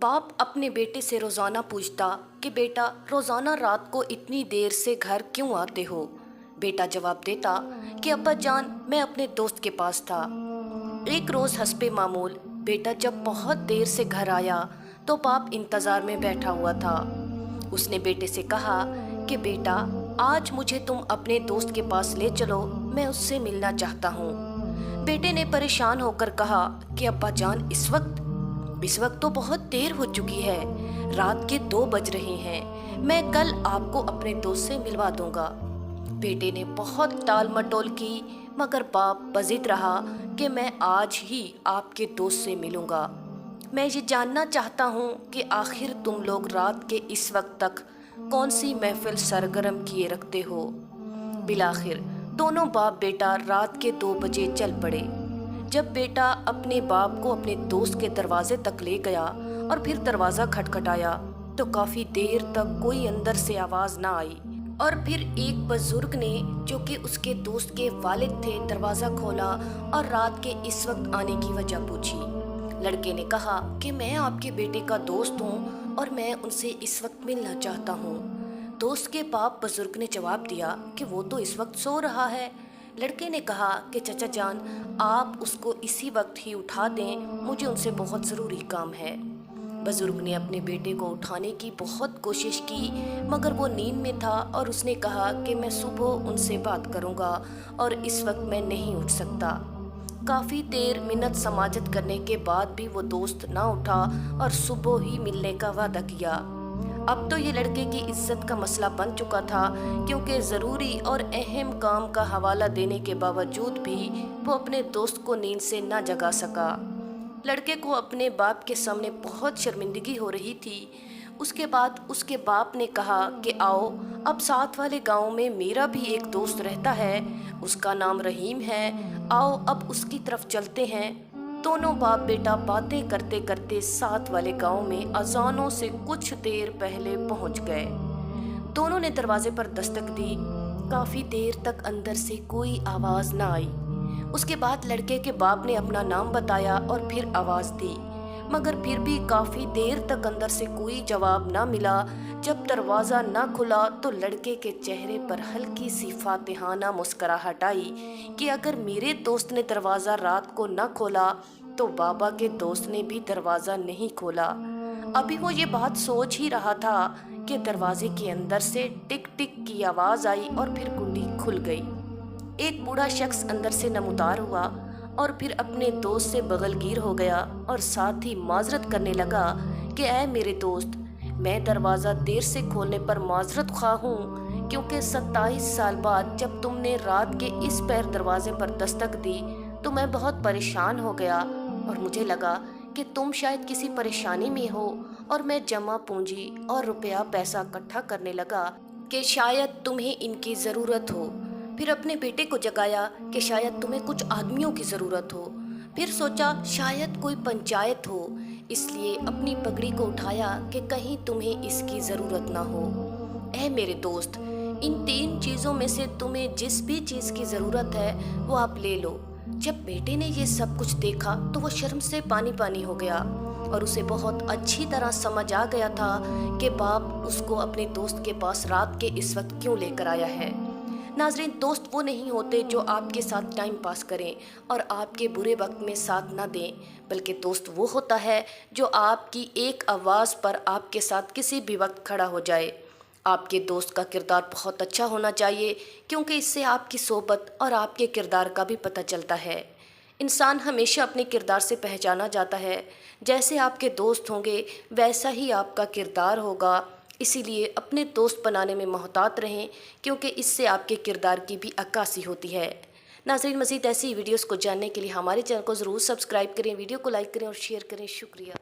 बाप अपने बेटे से रोज़ाना पूछता कि बेटा रोज़ाना रात को इतनी देर से घर क्यों आते हो। बेटा जवाब देता कि अब्बा जान मैं अपने दोस्त के पास था। एक रोज़ हस्बे मामूल बेटा जब बहुत देर से घर आया तो बाप इंतज़ार में बैठा हुआ था। उसने बेटे से कहा कि बेटा आज मुझे तुम अपने दोस्त के पास ले चलो, मैं उससे मिलना चाहता हूँ। बेटे ने परेशान होकर कहा कि अब्बा जान इस वक्त तो बहुत देर हो चुकी है, रात के 2 बज रहे हैं, मैं कल आपको अपने दोस्त से मिलवा दूंगा। बेटे ने बहुत टाल मटोल की मगर बाप बज़िद रहा कि मैं आज ही आपके दोस्त से मिलूंगा। मैं ये जानना चाहता हूँ कि आखिर तुम लोग रात के इस वक्त तक कौन सी महफिल सरगर्म किए रखते हो। बिलाखिर दोनों बाप बेटा रात के 2 बजे चल पड़े। जब बेटा अपने बाप को अपने दोस्त के दरवाजे तक ले गया और फिर दरवाज़ा खटखटाया तो काफ़ी देर तक कोई अंदर से आवाज़ ना आई और फिर एक बुजुर्ग ने जो कि उसके दोस्त के वालिद थे दरवाज़ा खोला और रात के इस वक्त आने की वजह पूछी। लड़के ने कहा कि मैं आपके बेटे का दोस्त हूँ और मैं उनसे इस वक्त मिलना चाहता हूँ। दोस्त के बाप बुजुर्ग ने जवाब दिया कि वो तो इस वक्त सो रहा है। लड़के ने कहा कि चाचा जान आप उसको इसी वक्त ही उठा दें, मुझे उनसे बहुत ज़रूरी काम है। बुजुर्ग ने अपने बेटे को उठाने की बहुत कोशिश की मगर वो नींद में था और उसने कहा कि मैं सुबह उनसे बात करूँगा और इस वक्त मैं नहीं उठ सकता। काफ़ी देर मिन्नत समाजत करने के बाद भी वो दोस्त ना उठा और सुबह ही मिलने का वादा किया। अब तो ये लड़के की इज्जत का मसला बन चुका था क्योंकि ज़रूरी और अहम काम का हवाला देने के बावजूद भी वो अपने दोस्त को नींद से ना जगा सका। लड़के को अपने बाप के सामने बहुत शर्मिंदगी हो रही थी। उसके बाद उसके बाप ने कहा कि आओ अब साथ वाले गांव में मेरा भी एक दोस्त रहता है, उसका नाम रहीम है, आओ अब उसकी तरफ चलते हैं। दोनों बाप बेटा बातें करते करते साथ वाले गांव में अजानों से कुछ देर पहले पहुंच गए। दोनों ने दरवाजे पर दस्तक दी। काफ़ी देर तक अंदर से कोई आवाज़ ना आई। उसके बाद लड़के के बाप ने अपना नाम बताया और फिर आवाज़ दी मगर फिर भी काफ़ी देर तक अंदर से कोई जवाब ना मिला। जब दरवाज़ा ना खुला तो लड़के के चेहरे पर हल्की सी फातिहाना मुस्कुराहट आई कि अगर मेरे दोस्त ने दरवाज़ा रात को ना खोला तो बाबा के दोस्त ने भी दरवाज़ा नहीं खोला। अभी वो ये बात सोच ही रहा था कि दरवाजे के अंदर से टिक टिक की आवाज़ आई और फिर कुंडी खुल गई। एक बूढ़ा शख्स अंदर से नमूदार हुआ और फिर अपने दोस्त से बगलगीर हो गया और साथ ही माजरत करने लगा कि ऐ मेरे दोस्त, मैं दरवाज़ा देर से खोलने पर माजरत ख्वाह हूँ क्योंकि 27 साल बाद जब तुमने रात के इस पैर दरवाजे पर दस्तक दी तो मैं बहुत परेशान हो गया और मुझे लगा कि तुम शायद किसी परेशानी में हो और मैं जमा पूंजी और रुपया पैसा इकट्ठा करने लगा कि शायद तुम्हें इनकी ज़रूरत हो। फिर अपने बेटे को जगाया कि शायद तुम्हें कुछ आदमियों की ज़रूरत हो। फिर सोचा शायद कोई पंचायत हो, इसलिए अपनी पगड़ी को उठाया कि कहीं तुम्हें इसकी ज़रूरत ना हो। ऐ मेरे दोस्त, इन 3 चीज़ों में से तुम्हें जिस भी चीज़ की ज़रूरत है वो आप ले लो। जब बेटे ने ये सब कुछ देखा तो वो शर्म से पानी पानी हो गया और उसे बहुत अच्छी तरह समझ आ गया था कि बाप उसको अपने दोस्त के पास रात के इस वक्त क्यों लेकर आया है। नाज़रीन, दोस्त वो नहीं होते जो आपके साथ टाइम पास करें और आपके बुरे वक्त में साथ ना दें, बल्कि दोस्त वो होता है जो आपकी एक आवाज़ पर आपके साथ किसी भी वक्त खड़ा हो जाए। आपके दोस्त का किरदार बहुत अच्छा होना चाहिए क्योंकि इससे आपकी सोबत और आपके किरदार का भी पता चलता है। इंसान हमेशा अपने किरदार से पहचाना जाता है। जैसे आपके दोस्त होंगे वैसा ही आपका किरदार होगा। इसीलिए अपने दोस्त बनाने में मोहतात रहें क्योंकि इससे आपके किरदार की भी अक्कासी होती है। नाज़रीन, मज़ीद ऐसी वीडियोस को जानने के लिए हमारे चैनल को ज़रूर सब्सक्राइब करें, वीडियो को लाइक करें और शेयर करें। शुक्रिया।